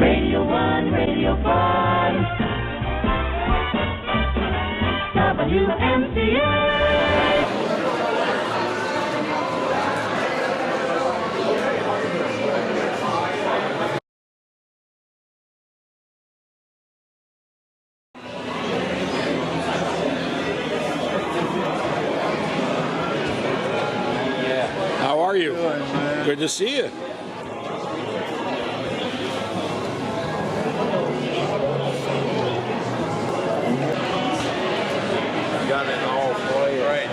Radio 1, Radio 5. WMCA. How are you? Good to see you. Got it all played. Right.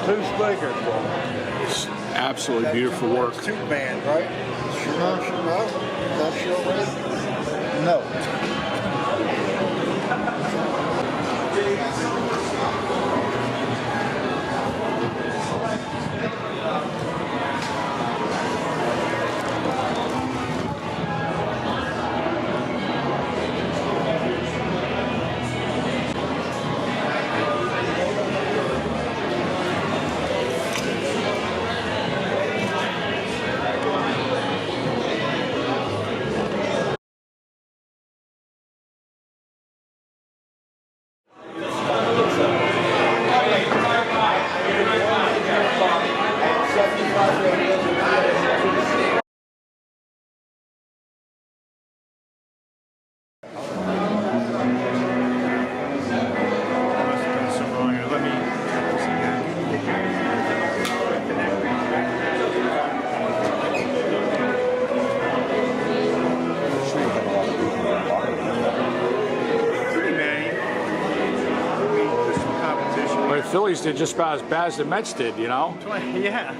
2 speakers. It's absolutely beautiful work. It's 2 bands, right? Sure. That's your way? No. Phillies did just about as bad as the Mets did, you know? Yeah.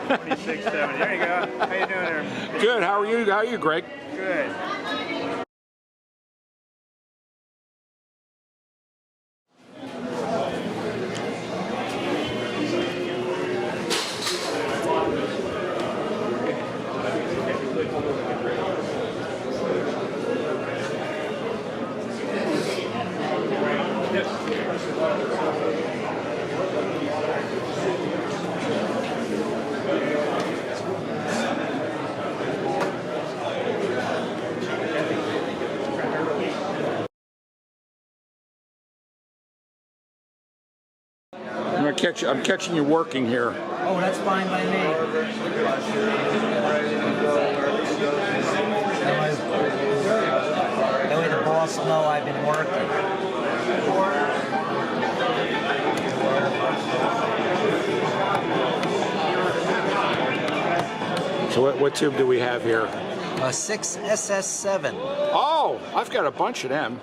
26, 70. There you go. How you doing there? Good. How are you? How are you, Greg? Good. I'm catching you working here. Oh, that's fine by me. That way the boss will know I've been working. So what tube do we have here? A 6 SS7. Oh, I've got a bunch of them.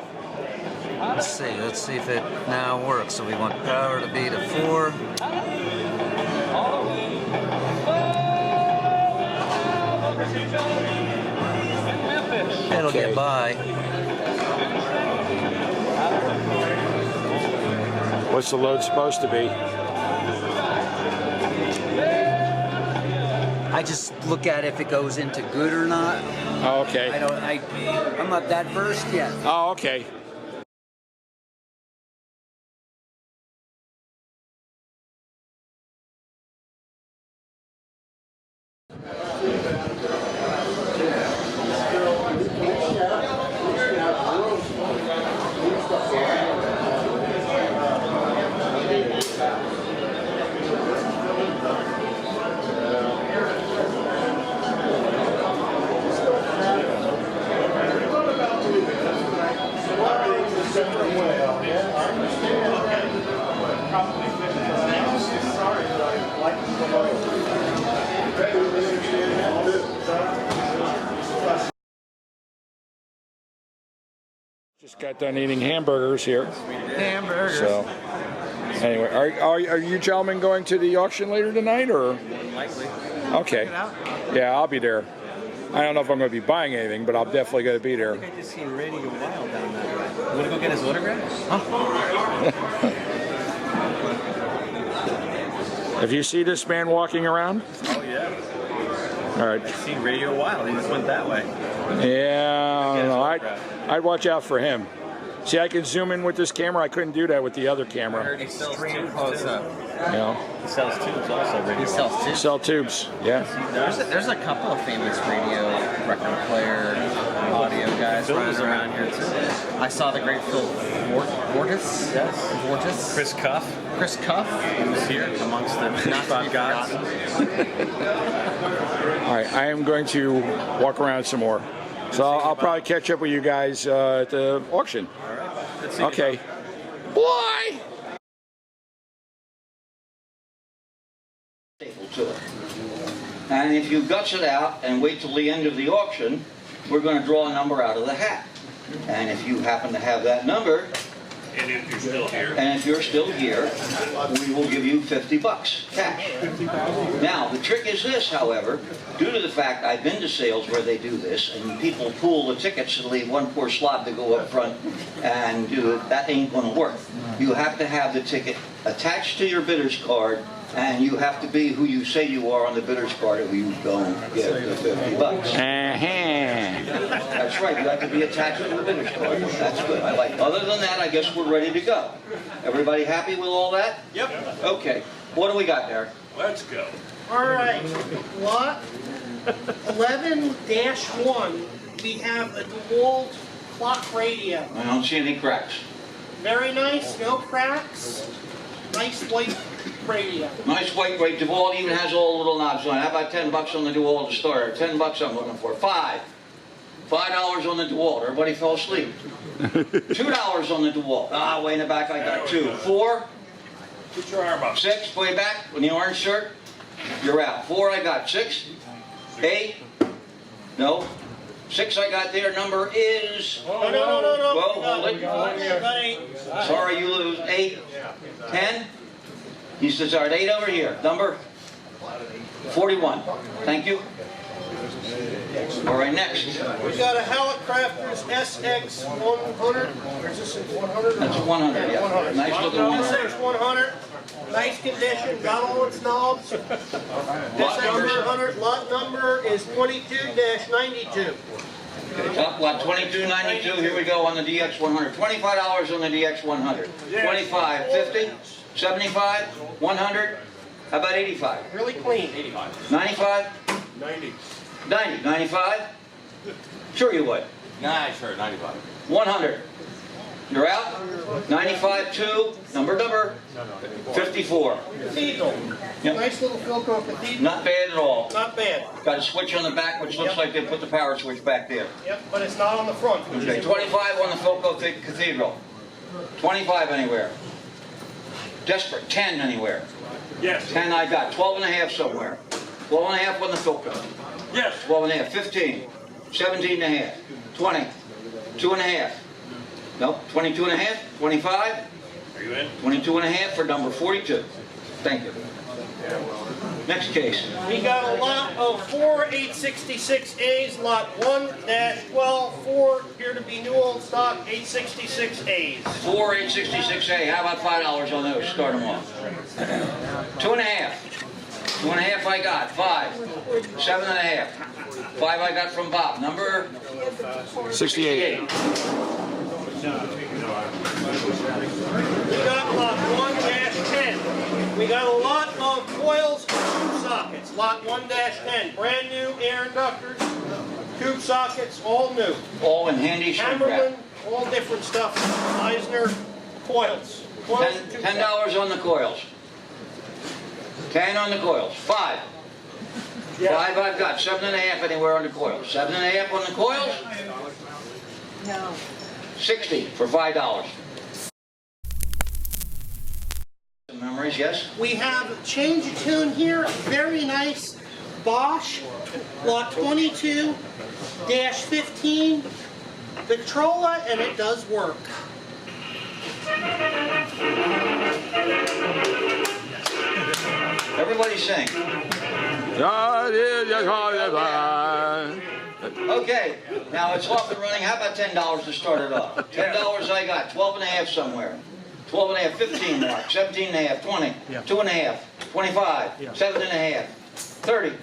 Let's see if it now works. So we want power to be to 4. It'll get by. What's the load supposed to be? I just look at if it goes into good or not. Oh, okay. I'm not that versed yet. Oh, okay. Just got done eating hamburgers here. Hamburgers. So, anyway, are you gentlemen going to the auction later tonight, or? Likely. Okay. Yeah, I'll be there. I don't know if I'm going to be buying anything, but I'm definitely going to be there. I think I just seen Radio Wild down that way. You want to go get his autograph? Have you seen this man walking around? Oh, yeah. All right. I've seen Radio Wild. He just went that way. Yeah, I don't know. I'd watch out for him. See, I can zoom in with this camera. I couldn't do that with the other camera. I heard he sells tubes close up. You know? He sells tubes also. Radio He sells tubes. Sell tubes, yeah. There's a couple of famous radio record player audio Phil was around here too. I saw the great Phil Vortis. Yes. Vortis. Chris Cuff. Chris Cuff. He was here amongst the five gods. All right, I am going to walk around some more. So I'll probably catch up with you guys at the auction. All right. Let's see. Okay. Boy! To it. And if you guts it out and wait till the end of the auction, we're going to draw a number out of the hat. And if you happen to have that number, And if you're still here. and if you're still here, we will give you $50 cash. Now, the trick is this, however, due to the fact I've been to sales where they do this, and people pool the tickets and leave one poor slob to go up front and do it, that ain't going to work. You have to have the ticket attached to your bidder's card, and you have to be who you say you are on the bidder's card, or you don't get the $50. That's right, you have to be attached to the bidder's card. That's good. I like it. Other than that, I guess we're ready to go. Everybody happy with all that? Yep. Okay. What do we got there? Let's go. All right, lot 11-1, we have a DeWalt clock radio. I don't see any cracks. Very nice, no cracks, nice white radio. Nice white rate. DeWalt even has all the little knobs on it. How about $10 on the DeWalt to start? $10 I'm looking for. $5 on the DeWalt. Everybody fell asleep. $2 on the DeWalt. Ah, way in the back I got 2. 4. Put your arm up. 6. Way back in the orange shirt. You're out. 4 I got. 6. 8. No. 6 I got there. Number is. No. Well, hold it. Got 8. Sorry, you lose. 8. 10. He says, all right, 8 over here. Number 41. Thank you. All right, next. We got a Hallicrafters SX-100. Or is this 100? That's 100, yeah. 100. Nice looking 100. SX-100. Nice condition, got all its knobs. SX-100 lot number is 22-92. Okay, top lot 2292. Here we go on the DX100. $25 on the DX100. 25, 50, 75, 100. How about 85? Really clean. 95? 90. 90. 95? Sure you would. Nah, sure, 95. 100. You're out. 95, 2. Number. 54. Cathedral. Yep. Nice little Philco cathedral. Not bad at all. Not bad. Got a switch on the back, which looks like they put the power switch back there. Yep, but it's not on the front. Okay, 25 on the Philco Cathedral. 25 anywhere. Desperate. 10 anywhere. Yes. 10 I got. 12 and a half somewhere. 12 and a half on the Philco. Yes. 12 and a half. 15. 17 and a half. 20. 2 and a half. Nope. 22 and a half. 25. Are you in? 22 and a half for number 42. Thank you. Next case. We got a lot of 4 866As, lot 1-12, 4 appear to be new old stock 866As. 4 866A. How about $5 on those? Start them off. 2 and a half. 2 and a half I got. 5. 7 and a half. 5 I got from Bob. Number 68. We got lot 1-10. We got a lot of coils and tube sockets. Lot 1-10. Brand new air inductors, tube sockets, all new. all in handy shrink wrap. Hammerman, all different stuff. Eisner, coils. Coils and tube sockets. $10 on the coils. 10 on the coils. 5. Yeah. 5 I've got. 7 and a half anywhere on the coils. 7 and a half on the coils. No. 60 for $5. Memories, yes? We have change of tune here. Very nice Bosch lot 22-15 Victrola, and it does work. Everybody sing. Okay, now it's off and running. How about $10 to start it off? $10 I got. 12 and a half somewhere. 12 and a half, 15 mark, 17 and a half, 20, 2 and a half, 25, 7 and a half, 30,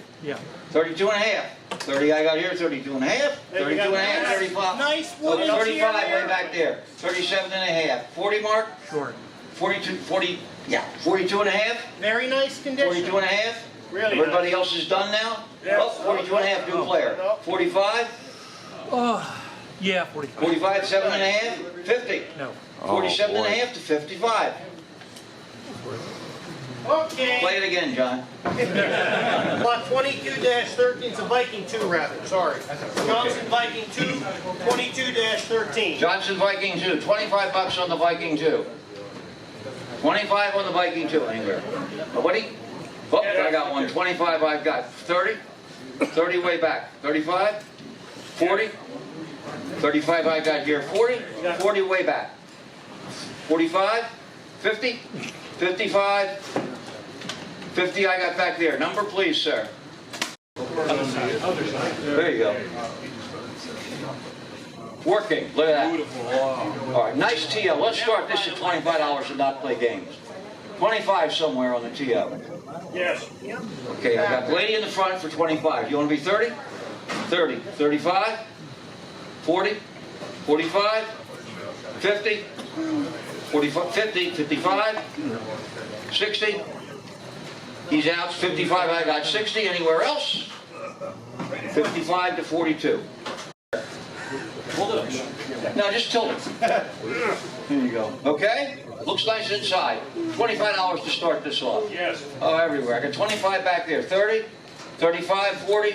32 and a half, 30 I got here, 32 and a half, 32 and a half, 35, Nice oh, wood 35 way interior. back there, 37 and a half, 40 mark, 42, 42 and a half, Very nice condition. 42 and a half, Really everybody else is done now? Yes. Oh, 42 and a half, new player, 45, Yeah, 45. 45, 7.5, 50. No. 47 and a boy. half to 55. Okay. Play it again, John. Lot 22-13 is a Viking 2 rather, sorry. Johnson Viking 2, 22-13. Johnson Viking 2, 25 bucks on the Viking 2. 25 on the Viking 2 anywhere. Nobody? Oh, I got one. 25 I've got. 30? 30 way back. 35? 40? 35 I got here. 40? 40 way back. 45? 50? 55? 50 I got back there. Number please, sir. There you go. Working. Look at that. All right, nice TO. Let's start this at $25 and not play games. 25 somewhere on the TO. Yes. Okay, I got lady in the front for 25. You want to be 30? 30. 35? 40? 45? 50? 45, 50, 55? 60? He's out. 55 I got. 60 anywhere else? 55 to 42. Hold it. No, just tilt it. Here you go. Okay? Looks nice inside. $25 to start this off. Yes. Oh, everywhere. I got 25 back there. 30, 35, 40,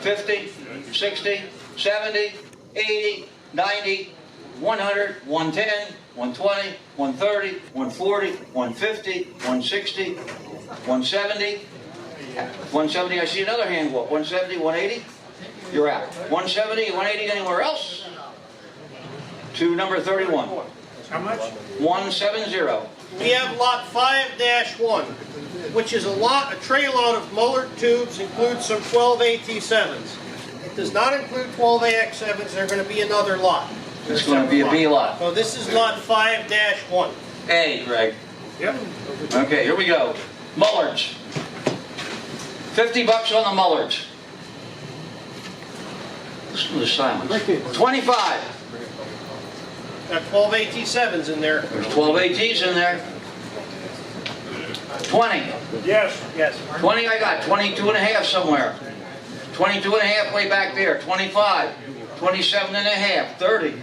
50, 60, 70, 80, 90, 100, 110, 120, 130, 140, 150, 160, 170. 170, I see another hand go up. 170, 180. You're out. 170, 180 anywhere else? To number 31. How much? 170. We have lot 5-1, which is a tray load of Muller tubes, includes some 12 AT7s. It does not include 12 AX7s, they're going to be another lot. It's going to be a B lot. So this is lot 5-1. A, Greg. Yep. Okay, here we go. Mullards. 50 bucks on the Mullards. Listen to the silence. 25. Got 12 AT7s in there. There's 12 ATs in there. 20. Yes. Yes. 20 I got. 22 and a half somewhere. 22 and a half way back there. 25. 27 and a half. 30.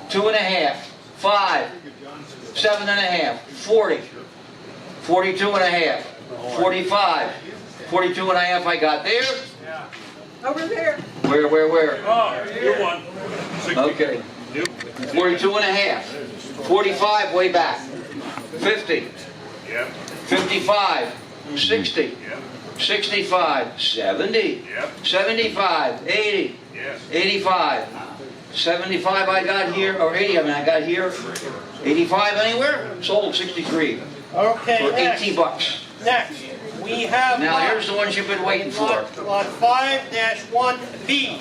2 and a half. 5. 7 and a half. 40. 42 and a half. 45. 42 and a half I got there. Over there. Where? Oh, you won. Okay. 42 and a half. 45 way back. 50. Yep. 55. 60. Yep. 65. 70. Yep. 75. 80. Yes. 85. 75 I got here, or 80 I mean I got here. 85 anywhere? Sold 63. Okay, For next. 18 bucks. Next, we have Now here's the ones you've been waiting for. lot 5-1B.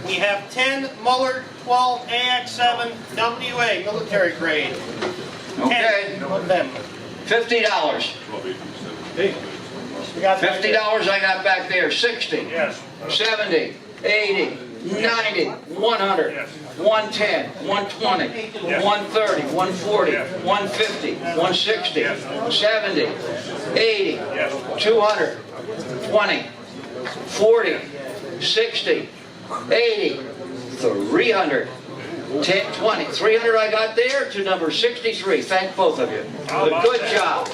We have 10 Muller 12 AX7 WA military grade. Okay. 10 of them. $50. We got $50 I got back there. 60. Yes. 70. 80. 90. 100. 110. 120. 130. 140. 150. 160. 70. 80. 200. 20. 40. 60. 80. 300. 10, 20. 300 I got there to number 63. Thank both of you. Good job.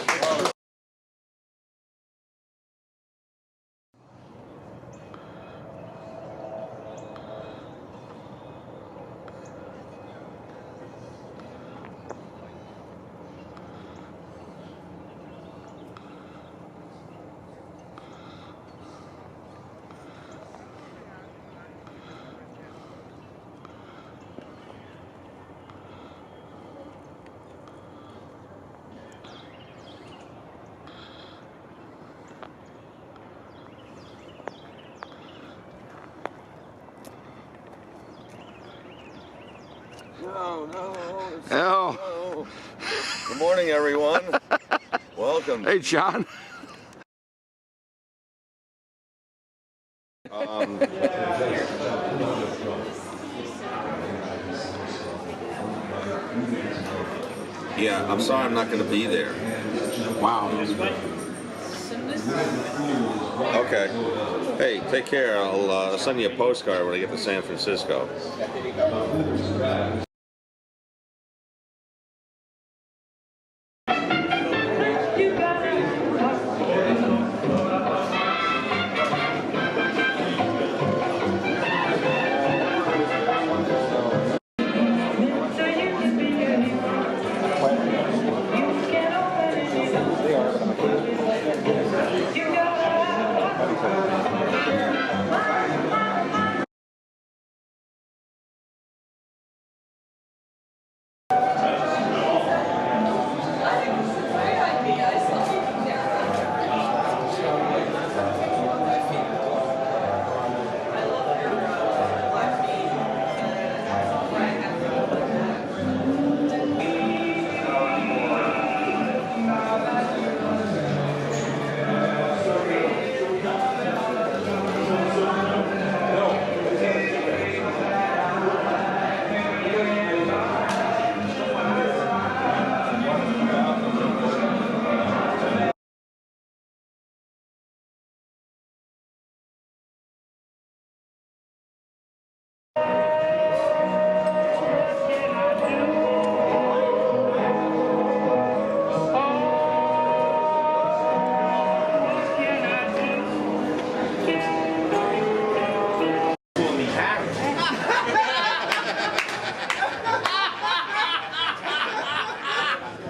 Oh. Good morning, everyone. Welcome. Hey, John. Yeah, I'm sorry I'm not going to be there. Wow. Okay. Hey, take care. I'll send you a postcard when I get to San Francisco.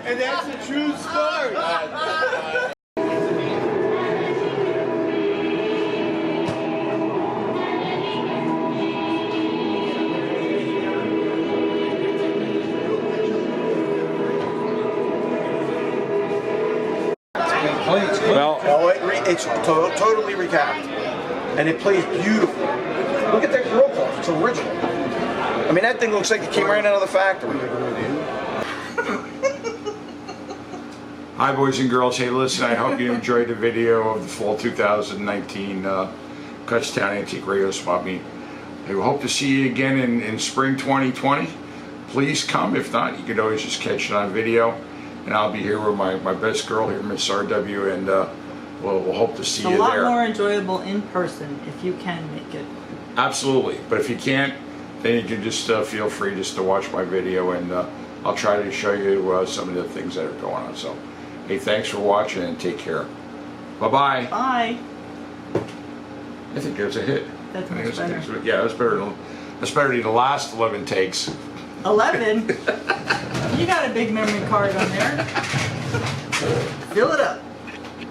And that's a true story. Well, No, it's totally recapped, and it plays beautifully. Look at that grill cloth; it's original. I mean, that thing looks like it came right out of the factory. hi boys and girls. Hey, listen, I hope you enjoyed the video of the fall 2019 Kutztown Antique Radio Swap Meet. I hope to see you again in spring 2020. Please come. If not, you could always just catch it on video. And I'll be here with my best girl here, Miss RW, and we'll hope to see you there. It's a lot more enjoyable in person if you can make it. Absolutely. But if you can't, then you can just feel free just to watch my video, and I'll try to show you some of the things that are going on. So, hey, thanks for watching, and take care. Bye-bye. Bye. I think there's a hit. That's much better. Yeah, that's better than the last 11 takes. 11? You got a big memory card on there. Fill it up.